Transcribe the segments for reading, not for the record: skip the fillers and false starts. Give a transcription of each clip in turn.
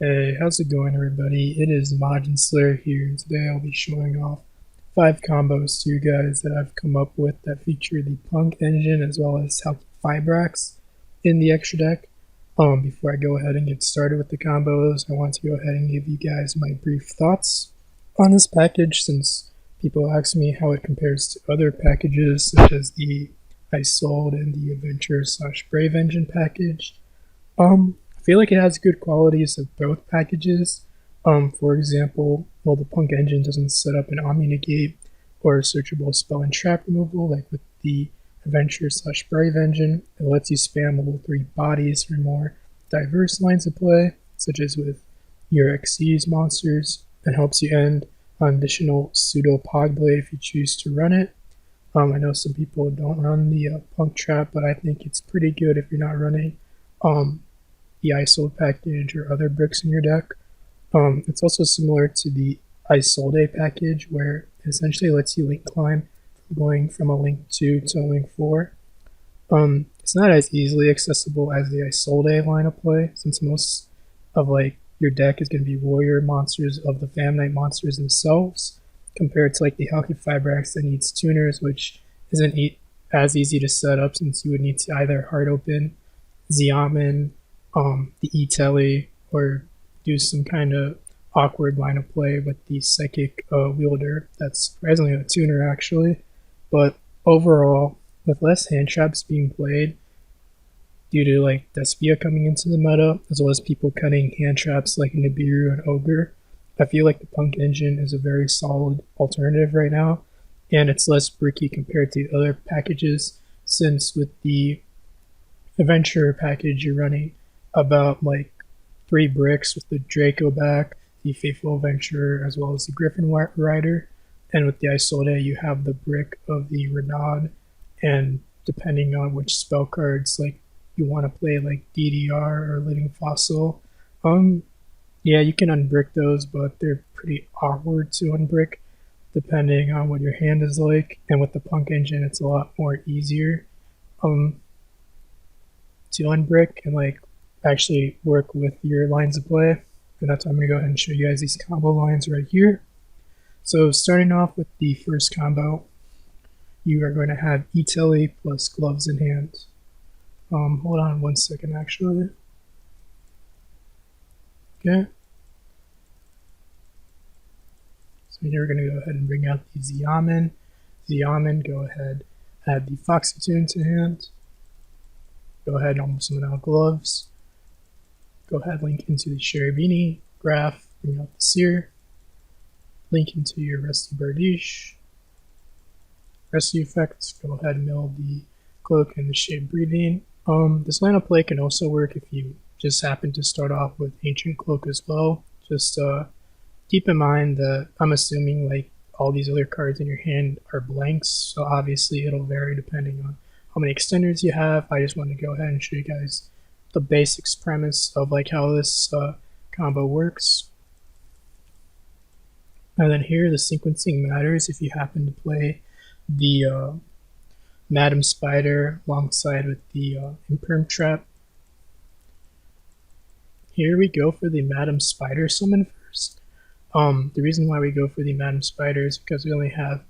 Hey, how's it going everybody? It is Majin Slayer here, and today I'll be showing off 5 combos to you guys that I've come up with that feature the P.U.N.K engine as well as Halqifibrax in the extra deck. Before I go ahead and get started with the combos, I want to go ahead and give you guys my brief thoughts on this package, since people ask me how it compares to other packages such as the I Sold and the Adventure/Brave engine package. I feel like it has good qualities of both packages. For example, while the P.U.N.K engine doesn't set up an Omni Negate or searchable spell and trap removal like with the Adventure/Brave engine, it lets you spam level 3 bodies for more diverse lines of play, such as with your Xyz monsters, and helps you end on additional pseudo Pog Blade if you choose to run it. I know some people don't run the P.U.N.K trap, but I think it's pretty good if you're not running the I Sold package or other bricks in your deck. It's also similar to the I Sold package, where it essentially lets you link climb going from a link 2 to a link 4. It's not as easily accessible as the I Sold line of play, since most of your deck is going to be warrior monsters of the Fam Knight monsters themselves, compared to the Halqifibrax that needs tuners, which isn't as easy to set up, since you would need to either hard open Xiamen, the tele, or do some kind of awkward line of play with the psychic wielder. That's surprisingly a tuner actually. But overall, with less hand traps being played due to Despia coming into the meta, as well as people cutting hand traps like Nibiru and Ogre, I feel like the P.U.N.K engine is a very solid alternative right now, and it's less bricky compared to other packages, since with the Adventure package you're running about 3 bricks with the Draco back, the Faithful Adventurer, as well as the Griffin Rider. And with the I Sold you have the brick of the Renaud, and depending on which spell cards you want to play, like DDR or Living Fossil, yeah, you can unbrick those, but they're pretty awkward to unbrick depending on what your hand is like. And with the P.U.N.K engine, it's a lot more easier to unbrick and actually work with your lines of play. And that's why I'm going to go ahead and show you guys these combo lines right here. So starting off with the first combo, you are going to have tele plus gloves in hand. Hold on 1 second actually. Okay. So here we're going to go ahead and bring out the Xiamen. Go ahead, add the Foxy Tune to hand. Go ahead and summon out gloves. Go ahead, link into the Cherubini graph, bring out the Seer. Link into your Rusty Bardiche. Rescue effects, go ahead and mill the Cloak and the Shade Breathing. This line of play can also work if you just happen to start off with Ancient Cloak as well. Just keep in mind that I'm assuming all these other cards in your hand are blanks, so obviously it'll vary depending on how many extenders you have. I just want to go ahead and show you guys the basics premise of how this combo works. And then here the sequencing matters if you happen to play the Madam Spider alongside with the Imperm Trap. Here we go for the Madam Spider summon first. The reason why we go for the Madam Spider is because we only have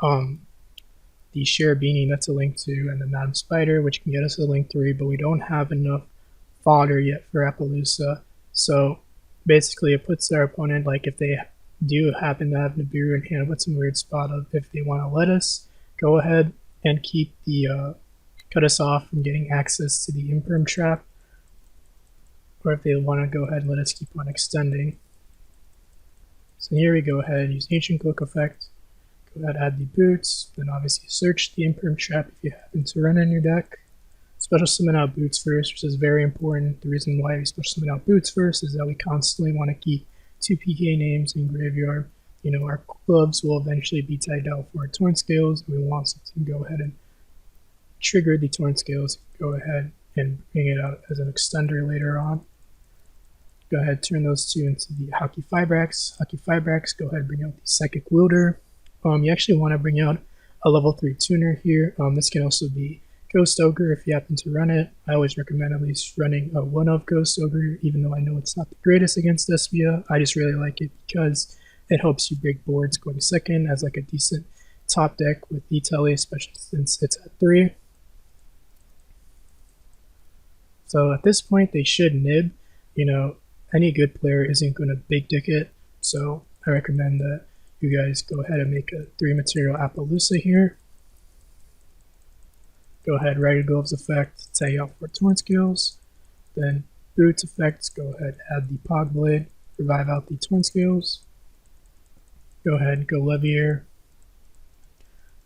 the Cherubini that's a link 2, and the Madam Spider, which can get us to link 3, but we don't have enough fodder yet for appaloosa. So basically it puts our opponent, if they do happen to have Nibiru in hand, puts some weird spot of if they want to let us go ahead and keep the cut us off from getting access to the Imperm Trap, or if they want to go ahead and let us keep on extending. So here we go ahead and use Ancient Cloak effect. Go ahead, add the boots, then obviously search the Imperm Trap if you happen to run in your deck. Special summon out boots first, which is very important. The reason why we special summon out boots first is that we constantly want to keep 2 PK names in graveyard. Our gloves will eventually be tagged out for Torn Scales, and we want to go ahead and trigger the Torn Scales. Go ahead and bring it out as an extender later on. Go ahead, turn those 2 into the Halqifibrax. Go ahead, bring out the Psychic Wielder. You actually want to bring out a level 3 tuner here. This can also be Ghost Ogre, if you happen to run it, I always recommend at least running a 1 of Ghost Ogre, even though I know it's not the greatest against Despia. I just really like it because it helps you break boards going second as like a decent top deck with tele, especially since it's at 3. So at this point, they should nib. You know, any good player isn't going to big dick it, so I recommend that you guys go ahead and make a 3 material appaloosa here. Go ahead, Ragged Gloves effect, tag out for Torn Scales. Then Boots effect, go ahead, add the Pog Blade, revive out the Torn Scales. Go ahead, go Levier.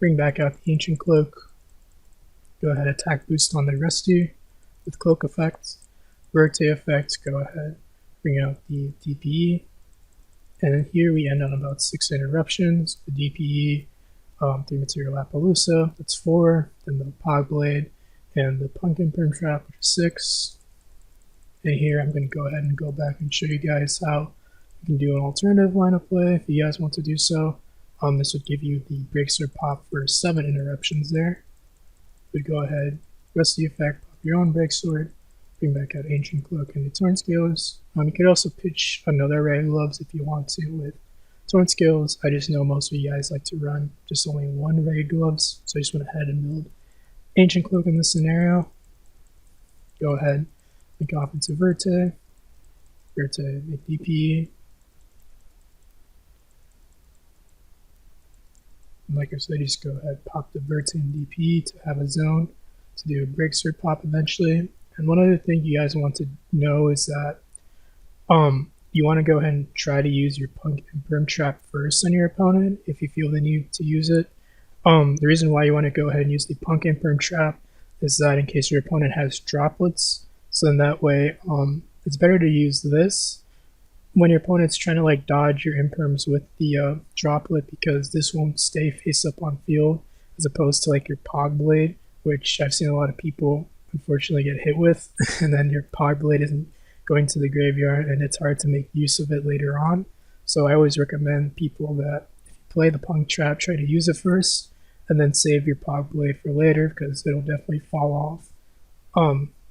Bring back out the Ancient Cloak. Go ahead, attack boost on the Rusty with Cloak effect. Verte effect, go ahead, bring out the DPE. And then here we end on about 6 interruptions. The DPE, 3 material appaloosa, that's 4. Then the Pog Blade and the Pumpkin Perm Trap, which is 6. And here I'm going to go ahead and go back and show you guys how you can do an alternative line of play if you guys want to do so. This would give you the Breaksword pop for 7 interruptions there. We'd go ahead, rest the effect, pop your own Breaksword, bring back out Ancient Cloak and the Torn Scales. You could also pitch another Ragged Gloves if you want to with Torn Scales. I just know most of you guys like to run just only 1 Ragged Gloves, so I just went ahead and build Ancient Cloak in this scenario. Go ahead, link off into Verte, make DP. And like I said, just go ahead, pop the Verte and DP to have a zone to do a Breaksword pop eventually. And one other thing you guys want to know is that you want to go ahead and try to use your Punk and Perm Trap first on your opponent if you feel the need to use it. The reason why you want to go ahead and use the Punk and Perm Trap is that in case your opponent has droplets, so then that way it's better to use this when your opponent's trying to like dodge your imperms with the droplet, because this won't stay face up on field as opposed to like your Pog Blade, which I've seen a lot of people unfortunately get hit with, and then your Pog Blade isn't going to the graveyard and it's hard to make use of it later on. So I always recommend people that if you play the Punk Trap, try to use it first and then save your Pog Blade for later, because it'll definitely fall off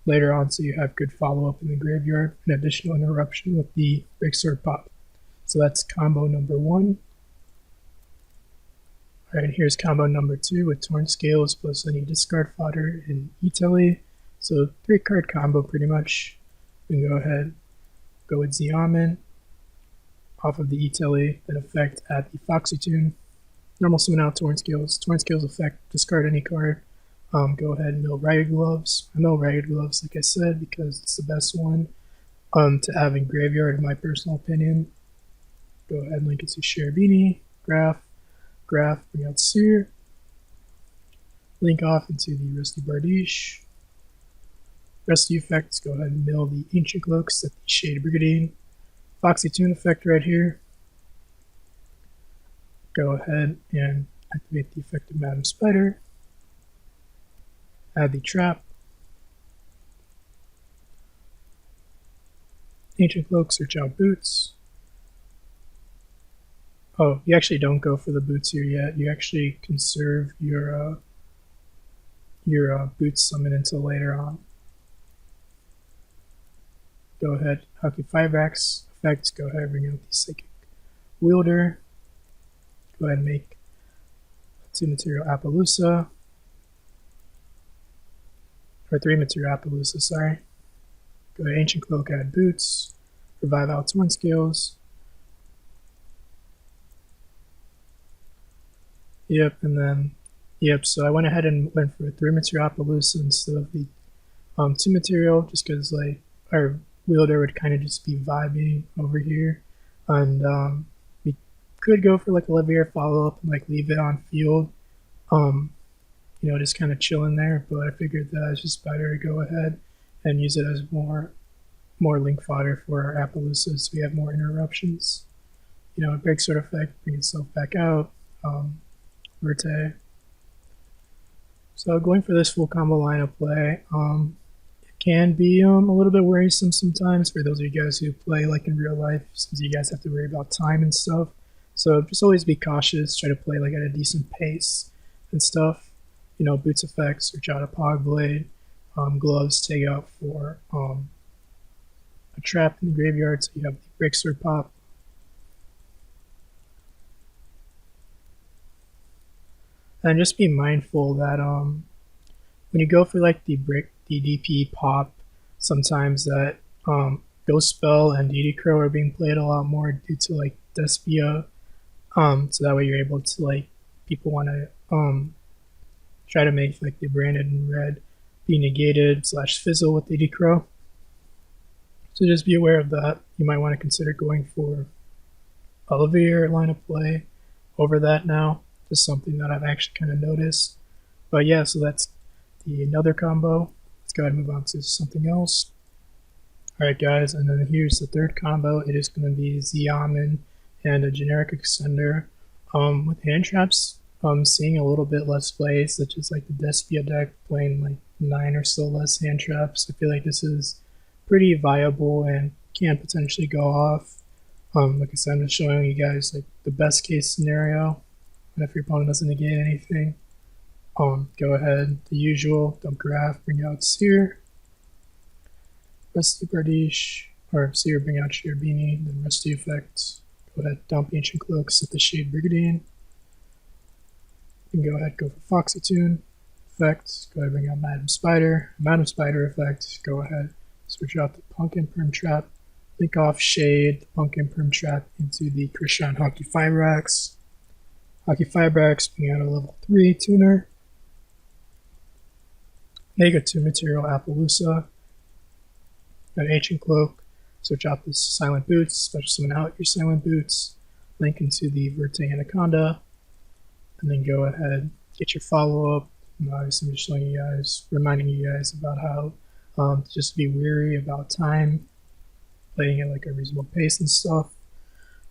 later on, so you have good follow-up in the graveyard and additional interruption with the Breaksword pop. So that's combo number 1. Alright, here's combo number 2 with Torn Scales plus any discard fodder in tele. So 3-card combo pretty much. We can go ahead, go with Xiamen off of the tele, then effect add the Foxy Tune. Normal summon out Torn Scales effect, discard any card. Go ahead and mill Ragged Gloves. I mill Ragged Gloves, like I said, because it's the best one to have in graveyard, in my personal opinion. Go ahead and link it to Cherubini, Graph, bring out Seer, link off into the Rusty Bardiche. Rusty effects, go ahead and mill the Ancient Cloaks, set the Shade Brigandine. Foxy Tune effect right here. Go ahead and activate the effect of Madam Spider. Add the trap. Ancient Cloak, search out Boots. Oh, you actually don't go for the Boots here yet. You actually conserve your Boots summon until later on. Go ahead, Halqifibrax effect. Go ahead, bring out the Psychic Wielder. Go ahead and make a 2 material Appaloosa. Or 3 material Appaloosa, sorry. Go to Ancient Cloak, add Boots, revive out Torn Scales. Yep, and then, so I went ahead and went for a 3 material Appaloosa instead of the 2 material, just because like our wielder would kind of just be vibing over here. And we could go for like a Levier follow up and like leave it on field. You know, just kind of chilling there, but I figured that it's just better to go ahead and use it as more link fodder for our Appaloosas, so we have more interruptions. You know, a Breaksword effect, bring itself back out, Verte. So going for this full combo line of play, it can be a little bit worrisome sometimes for those of you guys who play like in real life, since you guys have to worry about time and stuff. So just always be cautious, try to play like at a decent pace and stuff. boots effect, search out a Pog Blade. Gloves, take out for a trap in the graveyard, so you have the Brick Sword pop. And just be mindful that when you go for like the DP pop, sometimes that Ghost Spell and DD Crow are being played a lot more due to like Despia. So that way you're able to like people want to try to make like the branded in red be negated / fizzle with DD Crow. So just be aware of that. You might want to consider going for Elevator line of play over that now. Just something that I've actually kind of noticed. But yeah, so that's the another combo. Let's go ahead and move on to something else. Alright guys, and then here's the third combo. It is going to be Xiamen and a generic extender. With hand traps, seeing a little bit less play, such as like the Despia deck playing like 9 or so less hand traps. I feel like this is pretty viable and can potentially go off. Like I said, I'm just showing you guys like the best case scenario. And if your opponent doesn't negate anything, go ahead, the usual, dump graph, bring out Seer, Rusty Bardiche, or Seer, bring out Sherbini, then Rusty effects. Go ahead, dump Ancient Cloak, set the Shade Brigandine. You can go ahead, go for Foxy Tune effect. Go ahead, bring out Madam Spider. Madam Spider effect. Go ahead, switch out the Punk and Perm Trap. Link off Shade, the Punk and Perm Trap into the Christian Halqifibrax. Halqifibrax, bring out a level 3 tuner. Make a 2 material appaloosa. Got Ancient Cloak. Switch out the Silent Boots, special summon out your Silent Boots. Link into the Verte Anaconda. And then go ahead, get your follow-up. Obviously, I'm just showing you guys, reminding you guys about how to just be wary about time, playing at like a reasonable pace and stuff.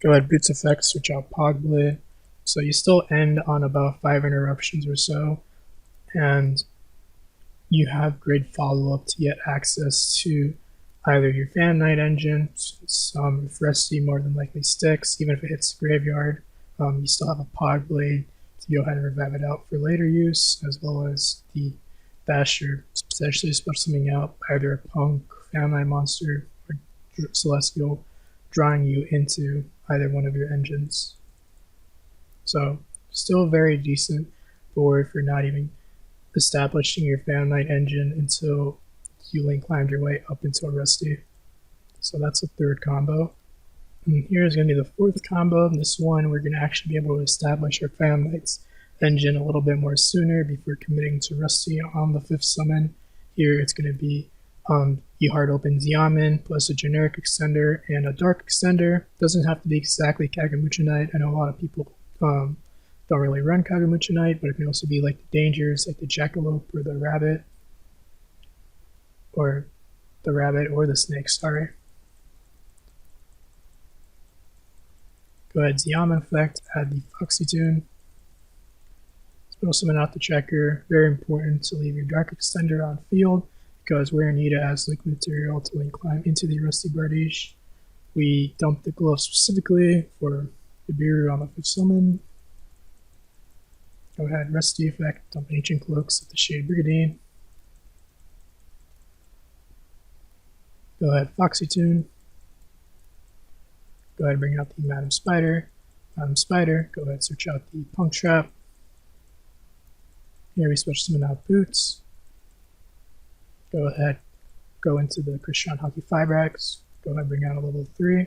Go ahead, Boots effect, switch out Pog Blade. So you still end on about 5 interruptions or so, and you have great follow-up to get access to either your Fan Knight engine, if Rusty more than likely sticks, even if it hits the graveyard, you still have a Pog Blade to go ahead and revive it out for later use, as well as the Basher, potentially special summoning out either a Punk, Fan Knight monster, or Celestial, drawing you into either one of your engines. So, still very decent for if you're not even establishing your Fan Knight engine until you link climbed your way up into a Rusty. So that's the third combo. And here's going to be the fourth combo. In this one, we're going to actually be able to establish our Fan Knight's engine a little bit more sooner before committing to Rusty on the fifth summon. Here it's going to be you hard open Xiamen plus a generic extender and a dark extender. Doesn't have to be exactly Kagamucha Knight. I know a lot of people don't really run Kagamucha Knight, but it can also be like the dangers, like the Jackalope or the rabbit. Or the snake, sorry. Go ahead, Xiamen effect, add the Foxy Tune. Special summon out the checker. Very important to leave your Dark Extender on field, because we're going to need it as liquid material to link climb into the Rusty Bardiche. We dump the glove specifically for the nibiru on the fifth summon. Go ahead, Rusty effect, dump Ancient Cloaks at the Shade Brigandine. Go ahead, Foxy Tune. Go ahead, bring out the Madam Spider. Madam Spider, go ahead, search out the Punk Trap. Here we special summon out Boots. Go ahead, go into the Christian Halqifibrax. Go ahead, bring out a level 3.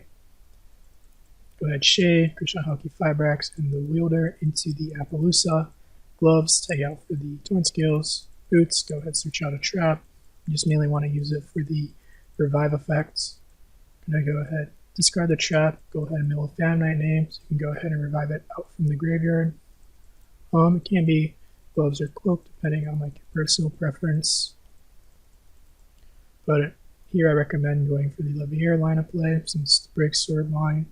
Go ahead, Shade, Christian Halqifibrax, and the Wielder into the Appaloosa. Gloves, take out for the Torn Scales. Boots, go ahead, search out a trap. You just mainly want to use it for the revive effects. I'm going to go ahead, discard the trap, go ahead and mill a Fan Knight name, so you can go ahead and revive it out from the graveyard. It can be gloves or cloak, depending on like your personal preference. But here I recommend going for the Levier line of play, since the Brick Sword line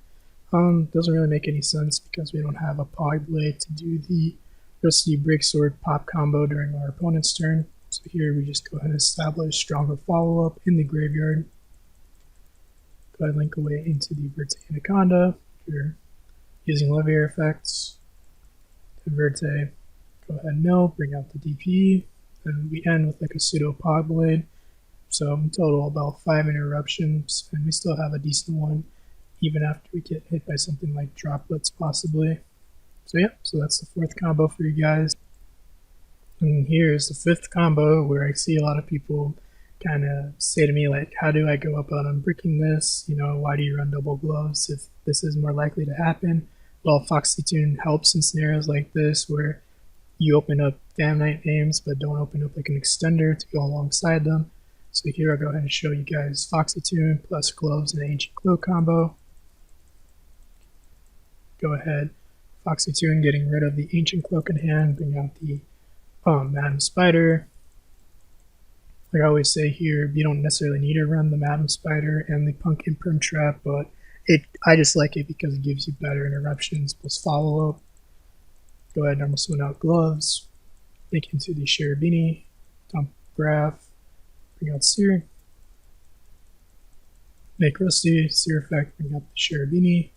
doesn't really make any sense because we don't have a Pog Blade to do the Rusty Brick Sword pop combo during our opponent's turn. So here we just go ahead and establish stronger follow-up in the graveyard. Go ahead and link away into the Verte Anaconda. If you're using Levier effects, the Verte Go ahead, mill, bring out the DP, and we end with like a pseudo pog blade. So in total about 5 interruptions, and we still have a decent one even after we get hit by something like droplets possibly. So yeah, so that's the 4th combo for you guys. And here's the 5th combo where I see a lot of people kind of say to me like, how do I go about unbricking this? You know, why do you run double gloves if this is more likely to happen? Well, Foxy helps in scenarios like this where you open up Damn Night names but don't open up like an extender to go alongside them. So here I'll go ahead and show you guys Foxy plus gloves and Ancient Cloak combo. Go ahead, Foxy getting rid of the Ancient Cloak in hand, bring out the Madam Spider. Like I always say here, you don't necessarily need to run the Madam Spider and the Punk Imperm Trap, but I just like it because it gives you better interruptions plus follow-up. Go ahead, normal swing out gloves, make into the Cherubini, dump graph, bring out Sear, make Rusty, Sear effect, bring out the Cherubini,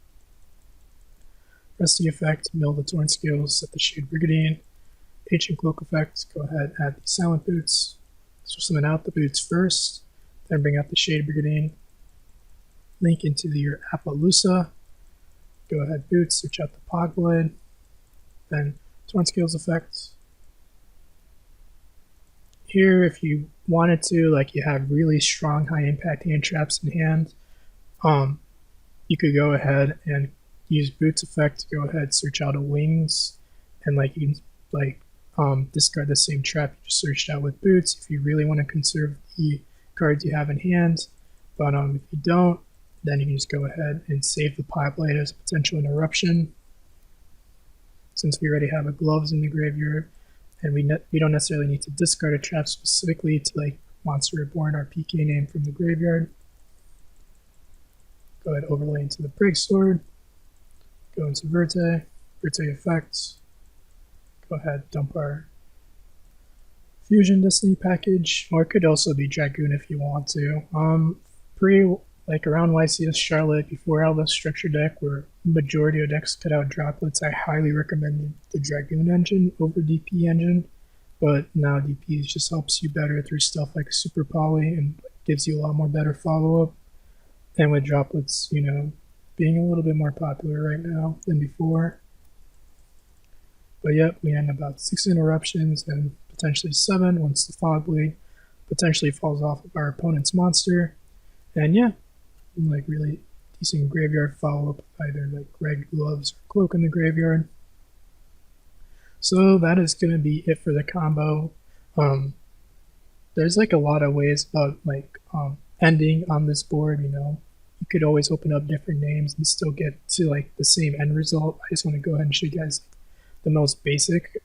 Rusty effect, mill the Torn Scales, set the Shade Brigandine, Ancient Cloak effect, go ahead, add the Silent Boots, so summon out the boots first, then bring out the Shade Brigandine, link into your appaloosa, go ahead, boots, search out the Pog Blade, then Torn Scales effect. Here, if you wanted to, like you have really strong high impact hand traps in hand, you could go ahead and use boots effect to go ahead, search out a wings, and like you can like discard the same trap you just searched out with boots if you really want to conserve the cards you have in hand. But if you don't, then you can just go ahead and save the Pog Blade as a potential interruption. Since we already have a gloves in the graveyard, and we don't necessarily need to discard a trap specifically to like Monster Reborn our PK name from the graveyard. Go ahead, overlay into the Break Sword, go into Verte effects, go ahead, dump our Fusion Destiny package, or it could also be Dragoon if you want to. Like around YCS Charlotte, before all the structure deck where majority of decks cut out droplets, I highly recommend the Dragoon engine over DP engine, but now DP just helps you better through stuff like Super Poly and gives you a lot more better follow-up. And with droplets, you know, being a little bit more popular right now than before. But yep, we end about 6 interruptions and potentially 7 once the Fog Blade potentially falls off of our opponent's monster. And yeah, like really decent graveyard follow-up with either like red gloves or cloak in the graveyard. So that is going to be it for the combo. There's like a lot of ways about like ending on this board, you know. You could always open up different names and still get to like the same end result. I just want to go ahead and show you guys the most basic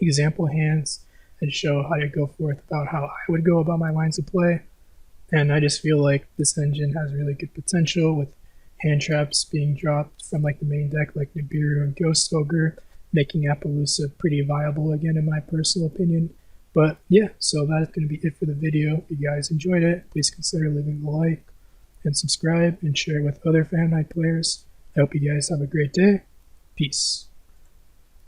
example hands and show how to go forth about how I would go about my lines of play. And I just feel like this engine has really good potential with hand traps being dropped from like the main deck like Nibiru and Ghost Ogre, making Appaloosa pretty viable again in my personal opinion. But yeah, so that is going to be it for the video. If you guys enjoyed it, please consider leaving a like and subscribe and share with other Fan Night players. I hope you guys have a great day. Peace.